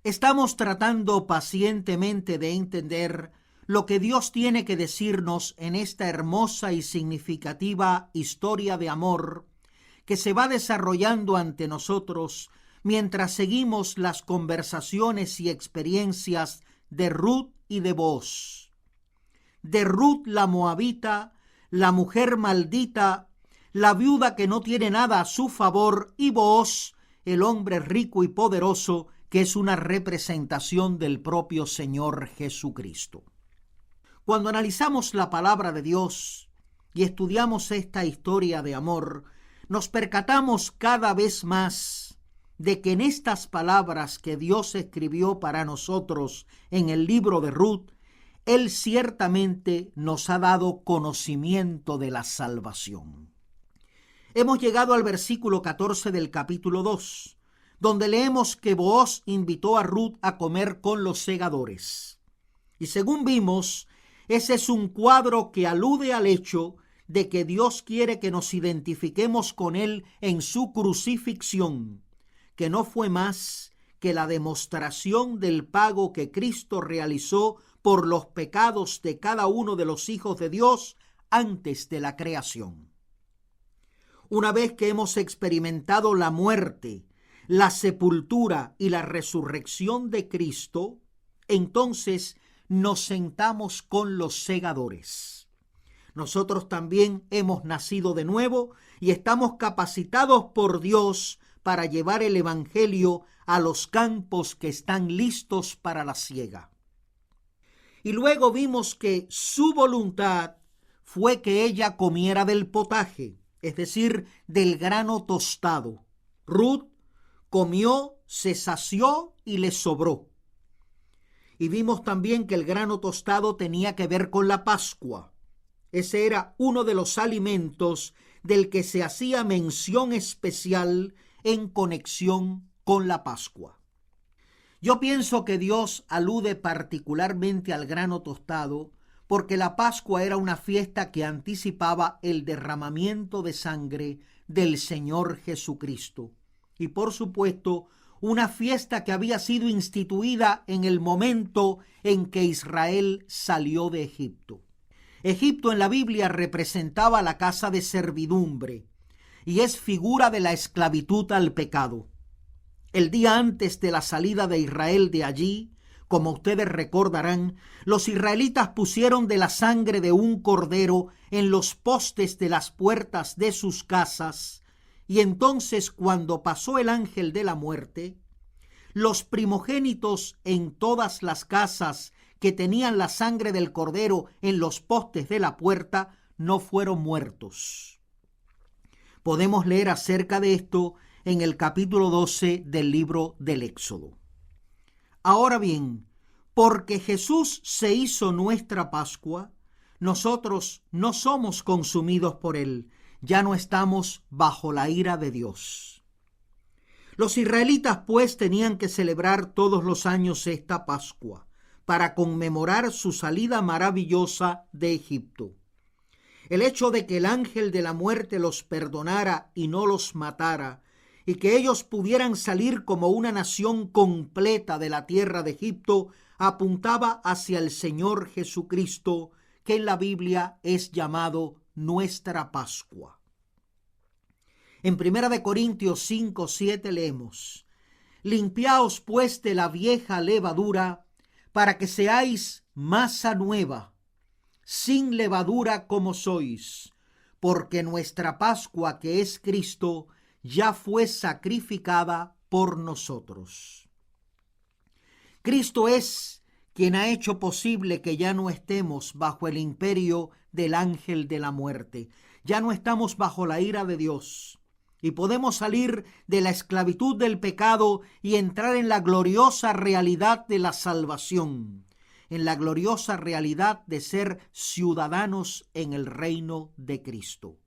Estamos tratando pacientemente de entender lo que Dios tiene que decirnos en esta hermosa y significativa historia de amor que se va desarrollando ante nosotros mientras seguimos las conversaciones y experiencias de Ruth y de Booz. De Ruth la moabita, la mujer maldita, la viuda que no tiene nada a su favor, y Booz, el hombre rico y poderoso, que es una representación del propio Señor Jesucristo. Cuando analizamos la palabra de Dios y estudiamos esta historia de amor, nos percatamos cada vez más de que en estas palabras que Dios escribió para nosotros en el libro de Ruth, Él ciertamente nos ha dado conocimiento de la salvación. Hemos llegado al versículo 14 del capítulo 2, donde leemos que Booz invitó a Ruth a comer con los segadores. Y según vimos, ese es un cuadro que alude al hecho de que Dios quiere que nos identifiquemos con Él en su crucifixión, que no fue más que la demostración del pago que Cristo realizó por los pecados de cada uno de los hijos de Dios antes de la creación. Una vez que hemos experimentado la muerte, la sepultura y la resurrección de Cristo, entonces nos sentamos con los segadores. Nosotros también hemos nacido de nuevo y estamos capacitados por Dios para llevar el evangelio a los campos que están listos para la siega. Y luego vimos que su voluntad fue que ella comiera del potaje, es decir, del grano tostado. Ruth comió, se sació y le sobró. Y vimos también que el grano tostado tenía que ver con la Pascua. Ese era uno de los alimentos del que se hacía mención especial en conexión con la Pascua. Yo pienso que Dios alude particularmente al grano tostado porque la Pascua era una fiesta que anticipaba el derramamiento de sangre del Señor Jesucristo. Y por supuesto, una fiesta que había sido instituida en el momento en que Israel salió de Egipto. Egipto en la Biblia representaba la casa de servidumbre y es figura de la esclavitud al pecado. El día antes de la salida de Israel de allí, como ustedes recordarán, los israelitas pusieron de la sangre de un cordero en los postes de las puertas de sus casas, y entonces cuando pasó el ángel de la muerte, los primogénitos en todas las casas que tenían la sangre del cordero en los postes de la puerta no fueron muertos. Podemos leer acerca de esto en el capítulo 12 del libro del Éxodo. Ahora bien, porque Jesús se hizo nuestra Pascua, nosotros no somos consumidos por Él, ya no estamos bajo la ira de Dios. Los israelitas pues tenían que celebrar todos los años esta Pascua para conmemorar su salida maravillosa de Egipto. El hecho de que el ángel de la muerte los perdonara y no los matara, y que ellos pudieran salir como una nación completa de la tierra de Egipto, apuntaba hacia el Señor Jesucristo, que en la Biblia es llamado nuestra Pascua. En 1 Corintios 5:7 leemos: Limpiaos pues de la vieja levadura, para que seáis masa nueva, sin levadura como sois, porque nuestra Pascua, que es Cristo, ya fue sacrificada por nosotros. Cristo es quien ha hecho posible que ya no estemos bajo el imperio del ángel de la muerte. Ya no estamos bajo la ira de Dios y podemos salir de la esclavitud del pecado y entrar en la gloriosa realidad de la salvación, en la gloriosa realidad de ser ciudadanos en el reino de Cristo.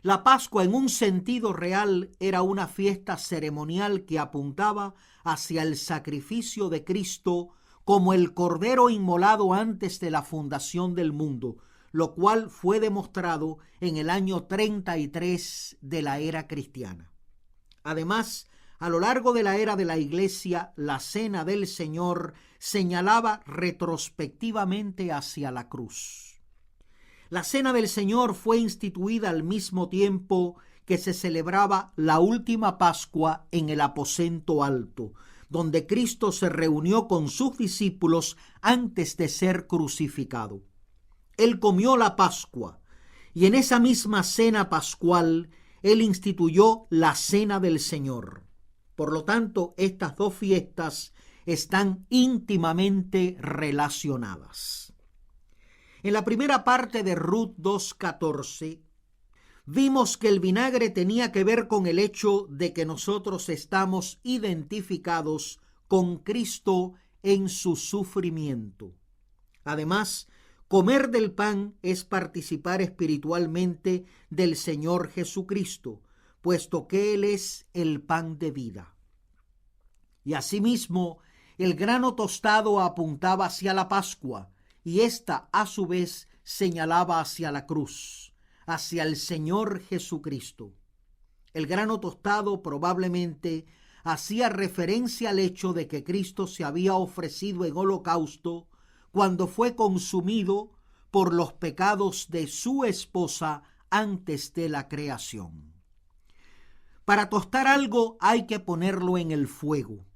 La Pascua en un sentido real era una fiesta ceremonial que apuntaba hacia el sacrificio de Cristo como el cordero inmolado antes de la fundación del mundo, lo cual fue demostrado en el año 33 de la era cristiana. Además, A lo largo de la era de la Iglesia, la cena del Señor señalaba retrospectivamente hacia la cruz. La cena del Señor fue instituida al mismo tiempo que se celebraba la última Pascua en el aposento alto, donde Cristo se reunió con sus discípulos antes de ser crucificado. Él comió la Pascua y en esa misma cena pascual Él instituyó la cena del Señor. Por lo tanto, estas dos fiestas están íntimamente relacionadas. En la primera parte de Ruth 2:14, vimos que el vinagre tenía que ver con el hecho de que nosotros estamos identificados con Cristo en su sufrimiento. Además, comer del pan es participar espiritualmente del Señor Jesucristo, puesto que Él es el pan de vida. Y asimismo, el grano tostado apuntaba hacia la Pascua, y ésta a su vez señalaba hacia la cruz, hacia el Señor Jesucristo. El grano tostado probablemente hacía referencia al hecho de que Cristo se había ofrecido en holocausto cuando fue consumido por los pecados de su esposa antes de la creación. Para tostar algo hay que ponerlo en el fuego.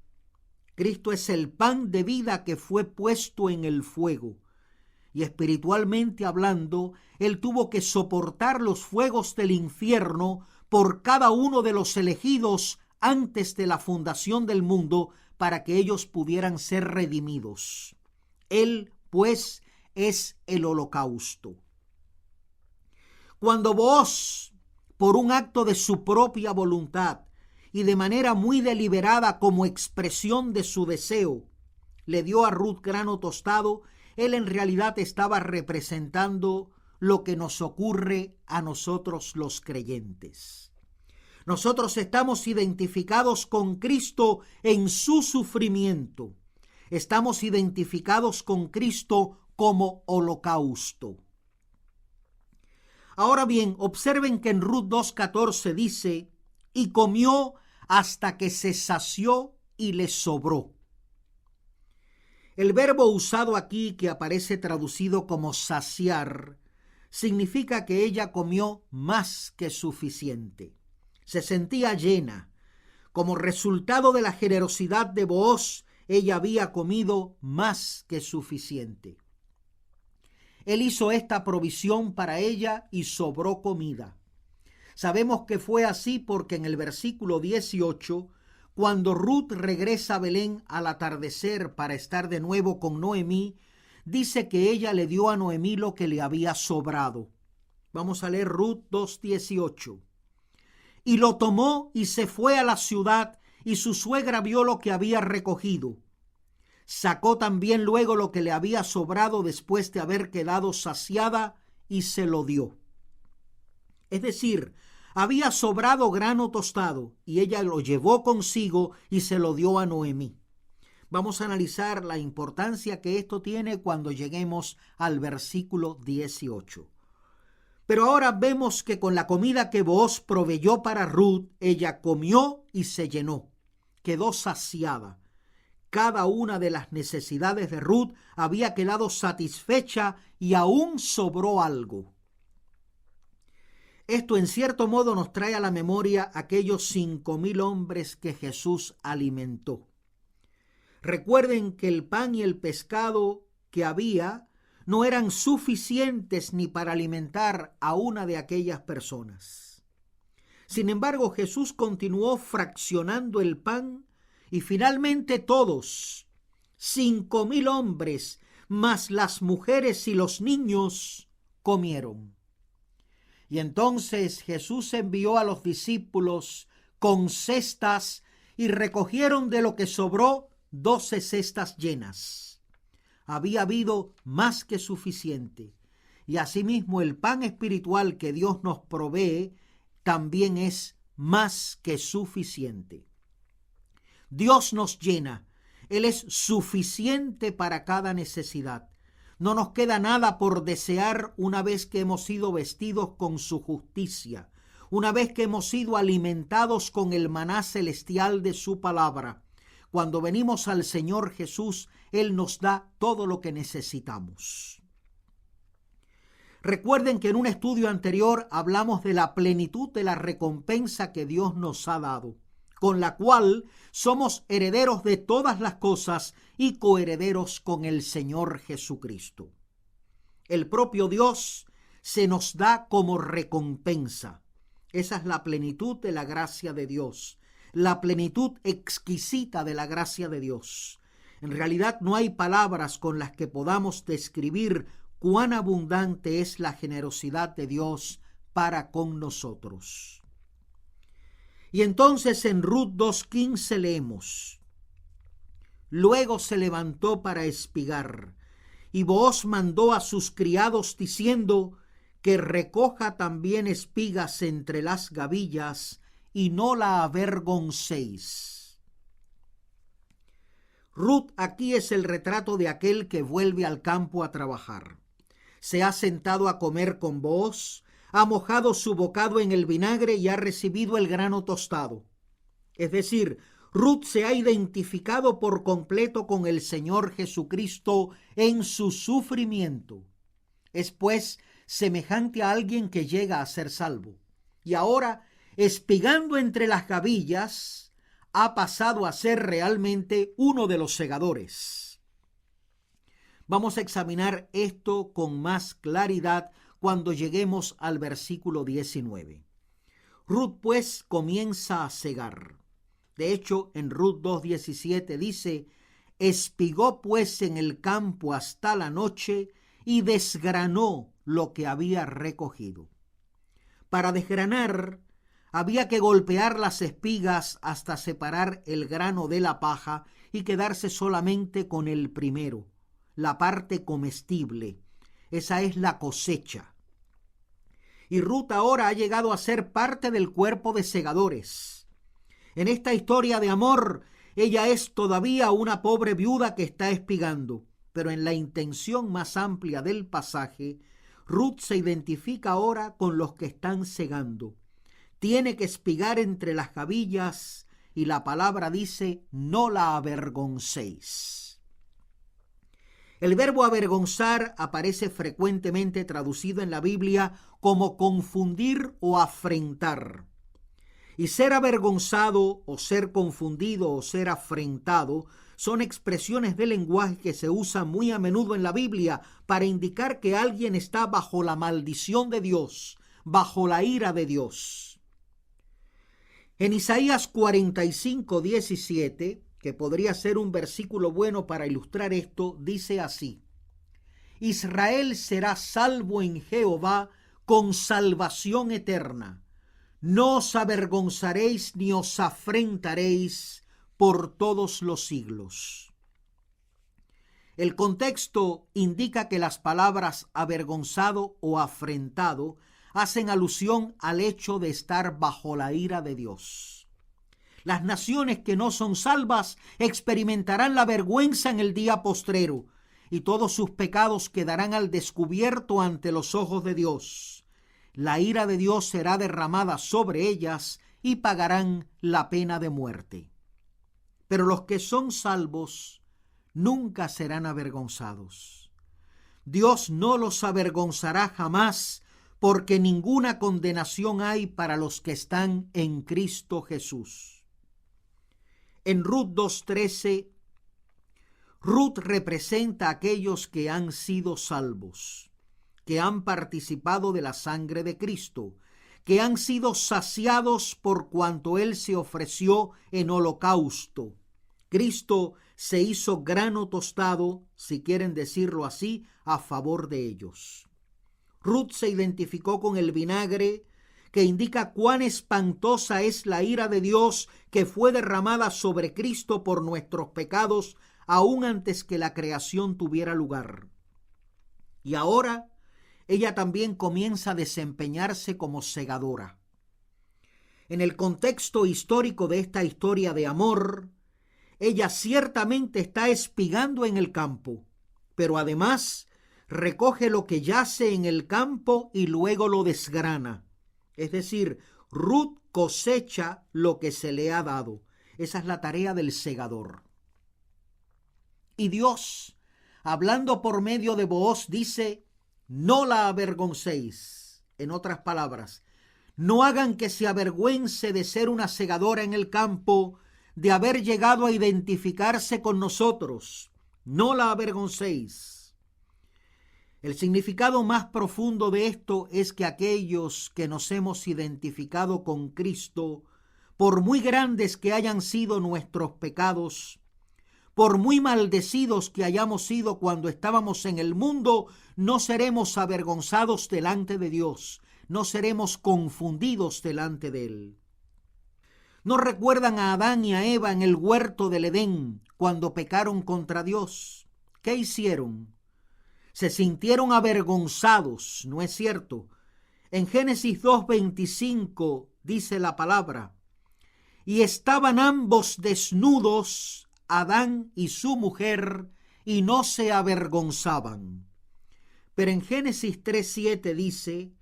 Cristo es el pan de vida que fue puesto en el fuego. Y espiritualmente hablando, Él tuvo que soportar los fuegos del infierno por cada uno de los elegidos antes de la fundación del mundo para que ellos pudieran ser redimidos. Él, pues, es el holocausto. Cuando Booz, por un acto de su propia voluntad y de manera muy deliberada como expresión de su deseo, le dio a Ruth grano tostado, él en realidad estaba representando lo que nos ocurre a nosotros los creyentes. Nosotros estamos identificados con Cristo en su sufrimiento. Estamos identificados con Cristo como holocausto. Ahora bien, observen que en Ruth 2:14 dice, y comió hasta que se sació y le sobró. El verbo usado aquí, que aparece traducido como saciar, significa que ella comió más que suficiente. Se sentía llena. Como resultado de la generosidad de Booz, ella había comido más que suficiente. Él hizo esta provisión para ella y sobró comida. Sabemos que fue así porque en el versículo 18, cuando Ruth regresa a Belén al atardecer para estar de nuevo con Noemí, dice que ella le dio a Noemí lo que le había sobrado. Vamos a leer Ruth 2:18. Y lo tomó y se fue a la ciudad, y su suegra vio lo que había recogido. Sacó también luego lo que le había sobrado después de haber quedado saciada y se lo dio. Es decir, había sobrado grano tostado y ella lo llevó consigo y se lo dio a Noemí. Vamos a analizar la importancia que esto tiene cuando lleguemos al versículo 18. Pero ahora vemos que con la comida que Booz proveyó para Ruth, ella comió y se llenó, quedó saciada. Cada una de las necesidades de Ruth había quedado satisfecha y aún sobró algo. Esto en cierto modo nos trae a la memoria aquellos 5,000 hombres que Jesús alimentó. Recuerden que el pan y el pescado que había no eran suficientes ni para alimentar a una de aquellas personas. Sin embargo, Jesús continuó fraccionando el pan y finalmente todos, 5,000 hombres, más las mujeres y los niños, comieron. Y entonces Jesús envió a los discípulos con cestas y recogieron de lo que sobró 12 cestas llenas. Había habido más que suficiente. Y asimismo el pan espiritual que Dios nos provee también es más que suficiente. Dios nos llena. Él es suficiente para cada necesidad. No nos queda nada por desear una vez que hemos sido vestidos con su justicia, una vez que hemos sido alimentados con el maná celestial de su palabra. Cuando venimos al Señor Jesús, Él nos da todo lo que necesitamos. Recuerden que en un estudio anterior hablamos de la plenitud de la recompensa que Dios nos ha dado, con la cual somos herederos de todas las cosas y coherederos con el Señor Jesucristo. El propio Dios se nos da como recompensa. Esa es la plenitud de la gracia de Dios, la plenitud exquisita de la gracia de Dios. En realidad no hay palabras con las que podamos describir cuán abundante es la generosidad de Dios para con nosotros. Y entonces en Ruth 2:15 leemos: luego se levantó para espigar, y Booz mandó a sus criados diciendo que recoja también espigas entre las gavillas y no la avergoncéis. Ruth aquí es el retrato de aquel que vuelve al campo a trabajar. Se ha sentado a comer con Booz, ha mojado su bocado en el vinagre y ha recibido el grano tostado. Es decir, Ruth se ha identificado por completo con el Señor Jesucristo en su sufrimiento. Es pues semejante a alguien que llega a ser salvo. Y ahora, espigando entre las gavillas, ha pasado a ser realmente uno de los segadores. Vamos a examinar esto con más claridad cuando lleguemos al versículo 19. Ruth pues comienza a segar. De hecho, en Ruth 2:17 dice: espigó pues en el campo hasta la noche y desgranó lo que había recogido. Para desgranar había que golpear las espigas hasta separar el grano de la paja y quedarse solamente con el primero, la parte comestible. Esa es la cosecha. Y Ruth ahora ha llegado a ser parte del cuerpo de segadores. En esta historia de amor, ella es todavía una pobre viuda que está espigando, pero en la intención más amplia del pasaje, Ruth se identifica ahora con los que están segando. Tiene que espigar entre las gavillas y la palabra dice: no la avergoncéis. El verbo avergonzar aparece frecuentemente traducido en la Biblia como confundir o afrentar. Y ser avergonzado o ser confundido o ser afrentado son expresiones de lenguaje que se usan muy a menudo en la Biblia para indicar que alguien está bajo la maldición de Dios, bajo la ira de Dios. En Isaías 45:17, que podría ser un versículo bueno para ilustrar esto, dice así: Israel será salvo en Jehová con salvación eterna. No os avergonzaréis ni os afrentaréis por todos los siglos. El contexto indica que las palabras avergonzado o afrentado hacen alusión al hecho de estar bajo la ira de Dios. Las naciones que no son salvas experimentarán la vergüenza en el día postrero, y todos sus pecados quedarán al descubierto ante los ojos de Dios. La ira de Dios será derramada sobre ellas y pagarán la pena de muerte. Pero los que son salvos nunca serán avergonzados. Dios no los avergonzará jamás, porque ninguna condenación hay para los que están en Cristo Jesús. En Ruth 2:13, Ruth representa a aquellos que han sido salvos, que han participado de la sangre de Cristo, que han sido saciados por cuanto Él se ofreció en holocausto. Cristo se hizo grano tostado, si quieren decirlo así, a favor de ellos. Ruth se identificó con el vinagre, que indica cuán espantosa es la ira de Dios que fue derramada sobre Cristo por nuestros pecados, aún antes que la creación tuviera lugar. Y ahora ella también comienza a desempeñarse como segadora. En el contexto histórico de esta historia de amor, ella ciertamente está espigando en el campo, pero además recoge lo que yace en el campo y luego lo desgrana. Es decir, Ruth cosecha lo que se le ha dado. Esa es la tarea del segador. Y Dios, hablando por medio de Booz, dice: no la avergoncéis. En otras palabras, no hagan que se avergüence de ser una segadora en el campo, de haber llegado a identificarse con nosotros. No la avergoncéis. El significado más profundo de esto es que aquellos que nos hemos identificado con Cristo, por muy grandes que hayan sido nuestros pecados, por muy maldecidos que hayamos sido cuando estábamos en el mundo, no seremos avergonzados delante de Dios, no seremos confundidos delante de Él. ¿No recuerdan a Adán y a Eva en el huerto del Edén cuando pecaron contra Dios? ¿Qué hicieron? Se sintieron avergonzados, ¿no es cierto? En Génesis 2:25 dice la palabra: y estaban ambos desnudos, Adán y su mujer, y no se avergonzaban. Pero en Génesis 3:7 dice: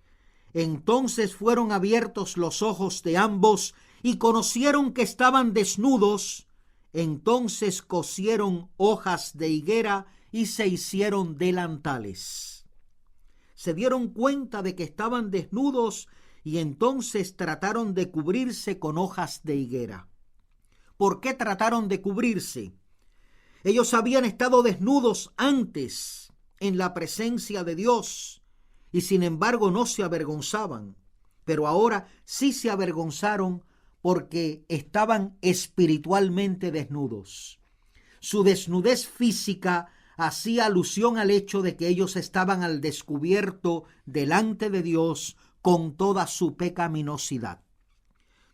entonces fueron abiertos los ojos de ambos y conocieron que estaban desnudos. Entonces cosieron hojas de higuera y se hicieron delantales. Se dieron cuenta de que estaban desnudos y entonces trataron de cubrirse con hojas de higuera. ¿Por qué trataron de cubrirse? Ellos habían estado desnudos antes en la presencia de Dios y sin embargo no se avergonzaban, pero ahora sí se avergonzaron porque estaban espiritualmente desnudos. Su desnudez física hacía alusión al hecho de que ellos estaban al descubierto delante de Dios con toda su pecaminosidad.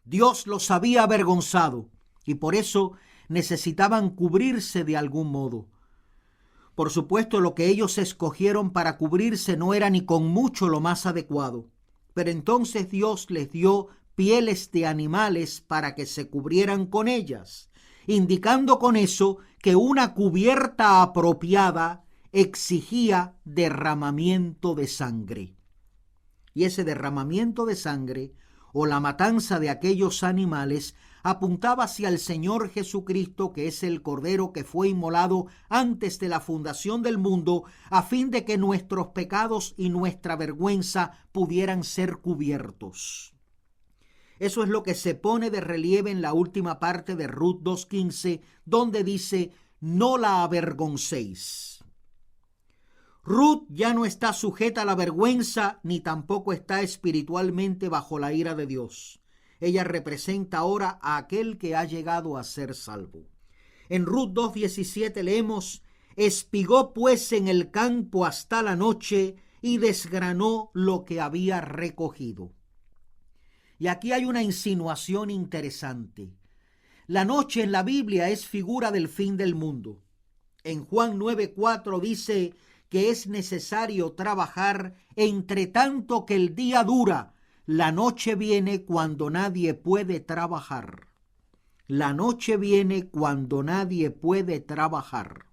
Dios los había avergonzado y por eso necesitaban cubrirse de algún modo. Por supuesto, lo que ellos escogieron para cubrirse no era ni con mucho lo más adecuado, pero entonces Dios les dio pieles de animales para que se cubrieran con ellas, indicando con eso que una cubierta apropiada exigía derramamiento de sangre. Y ese derramamiento de sangre o la matanza de aquellos animales apuntaba hacia el Señor Jesucristo, que es el Cordero que fue inmolado antes de la fundación del mundo, a fin de que nuestros pecados y nuestra vergüenza pudieran ser cubiertos. Eso es lo que se pone de relieve en la última parte de Ruth 2:15, donde dice: no la avergoncéis. Ruth ya no está sujeta a la vergüenza ni tampoco está espiritualmente bajo la ira de Dios. Ella representa ahora a aquel que ha llegado a ser salvo. En Ruth 2:17 leemos: espigó pues en el campo hasta la noche y desgranó lo que había recogido. Y aquí hay una insinuación interesante. La noche en la Biblia es figura del fin del mundo. En Juan 9:4 dice que es necesario trabajar entre tanto que el día dura. La noche viene cuando nadie puede trabajar. La noche viene cuando nadie puede trabajar.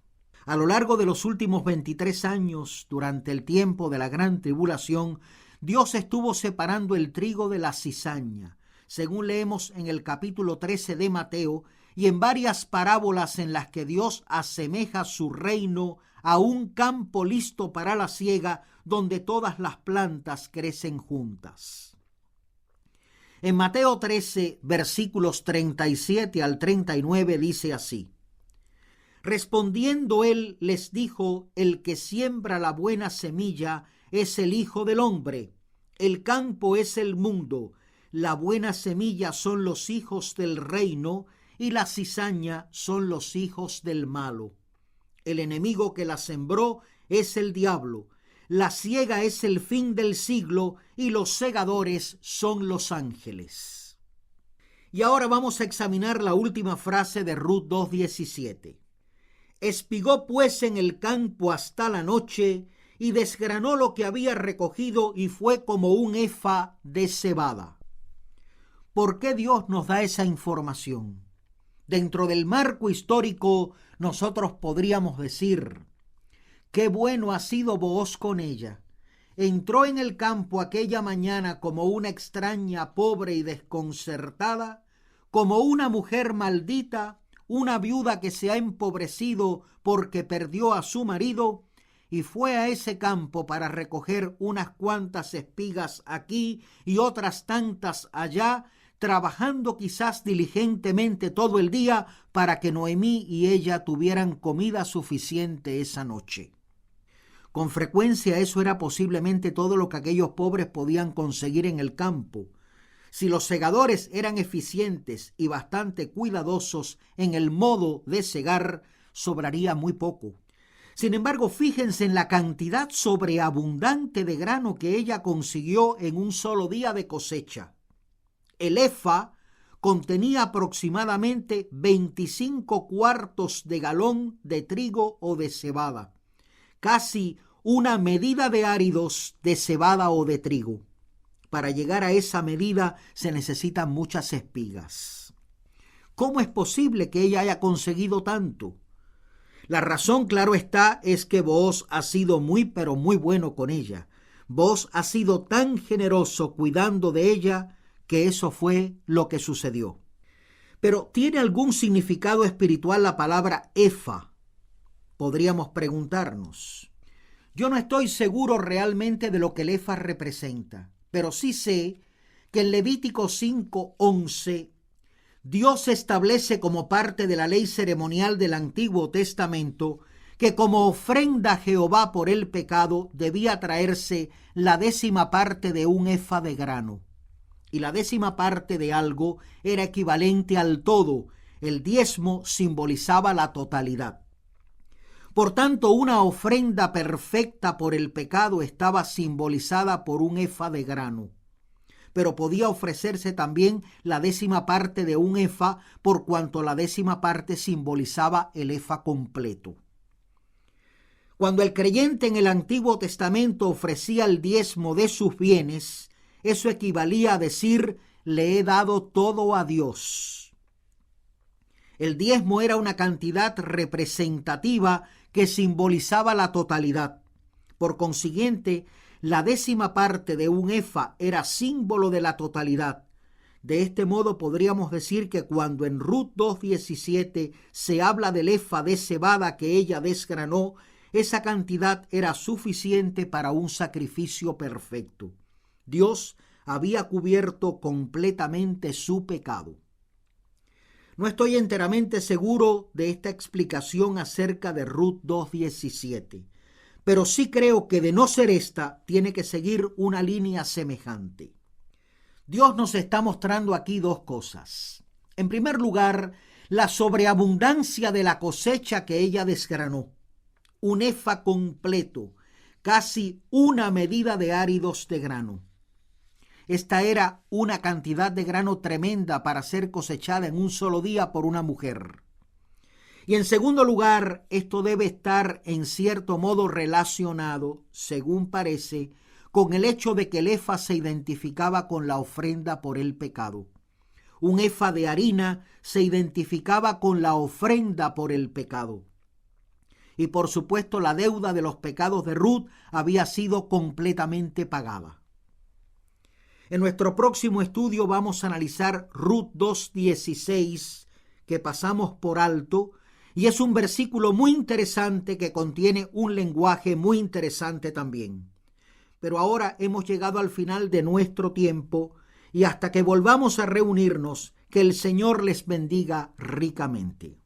A lo largo de los últimos 23 años, durante el tiempo de la gran tribulación, Dios estuvo separando el trigo de la cizaña, según leemos en el capítulo 13 de Mateo, y en varias parábolas en las que Dios asemeja su reino a un campo listo para la siega, donde todas las plantas crecen juntas. En Mateo 13, versículos 37 al 39 dice así: respondiendo él les dijo: el que siembra la buena semilla es el Hijo del Hombre, el campo es el mundo, la buena semilla son los hijos del reino y la cizaña son los hijos del malo. El enemigo que la sembró es el diablo. La siega es el fin del siglo y los segadores son los ángeles. Y ahora vamos a examinar la última frase de Ruth 2:17. Espigó pues en el campo hasta la noche y desgranó lo que había recogido y fue como un efa de cebada. ¿Por qué Dios nos da esa información? Dentro del marco histórico nosotros podríamos decir: qué bueno ha sido Booz con ella. entró en el campo aquella mañana como una extraña, pobre y desconcertada, como una mujer maldita, una viuda que se ha empobrecido porque perdió a su marido, y fue a ese campo para recoger unas cuantas espigas aquí y otras tantas allá, trabajando quizás diligentemente todo el día para que Noemí y ella tuvieran comida suficiente esa noche. Con frecuencia eso era posiblemente todo lo que aquellos pobres podían conseguir en el campo. Si los segadores eran eficientes y bastante cuidadosos en el modo de segar, sobraría muy poco. Sin embargo, fíjense en la cantidad sobreabundante de grano que ella consiguió en un solo día de cosecha. El efa contenía aproximadamente 25 cuartos de galón de trigo o de cebada, casi una medida de áridos de cebada o de trigo. Para llegar a esa medida se necesitan muchas espigas. ¿Cómo es posible que ella haya conseguido tanto? La razón, claro está, es que Booz ha sido muy pero muy bueno con ella. Booz ha sido tan generoso cuidando de ella que eso fue lo que sucedió. Pero ¿tiene algún significado espiritual la palabra efa? Podríamos preguntarnos. Yo no estoy seguro realmente de lo que el efa representa, pero sí sé que en Levítico 5:11 Dios establece como parte de la ley ceremonial del Antiguo Testamento que como ofrenda a Jehová por el pecado debía traerse la 10ª parte de un efa de grano. Y la 10ª parte de algo era equivalente al todo. El diezmo simbolizaba la totalidad. Por tanto, una ofrenda perfecta por el pecado estaba simbolizada por un efa de grano. Pero podía ofrecerse también la 10ª parte de un efa, por cuanto la 10ª parte simbolizaba el efa completo. Cuando el creyente en el Antiguo Testamento ofrecía el diezmo de sus bienes, eso equivalía a decir: le he dado todo a Dios. El diezmo era una cantidad representativa que simbolizaba la totalidad. Por consiguiente, la 10ª parte de un efa era símbolo de la totalidad. De este modo podríamos decir que cuando en Ruth 2:17 se habla del efa de cebada que ella desgranó, esa cantidad era suficiente para un sacrificio perfecto. Dios había cubierto completamente su pecado. No estoy enteramente seguro de esta explicación acerca de Ruth 2:17. Pero sí creo que de no ser esta, tiene que seguir una línea semejante. Dios nos está mostrando aquí dos cosas. En primer lugar, la sobreabundancia de la cosecha que ella desgranó. Un efa completo, casi una medida de áridos de grano. Esta era una cantidad de grano tremenda para ser cosechada en un solo día por una mujer. Y en segundo lugar, esto debe estar en cierto modo relacionado, según parece, con el hecho de que el efa se identificaba con la ofrenda por el pecado. Un efa de harina se identificaba con la ofrenda por el pecado. Y por supuesto la deuda de los pecados de Ruth había sido completamente pagada. En nuestro próximo estudio vamos a analizar Ruth 2:16, que pasamos por alto, y es un versículo muy interesante que contiene un lenguaje muy interesante también. Pero ahora hemos llegado al final de nuestro tiempo y hasta que volvamos a reunirnos, que el Señor les bendiga ricamente.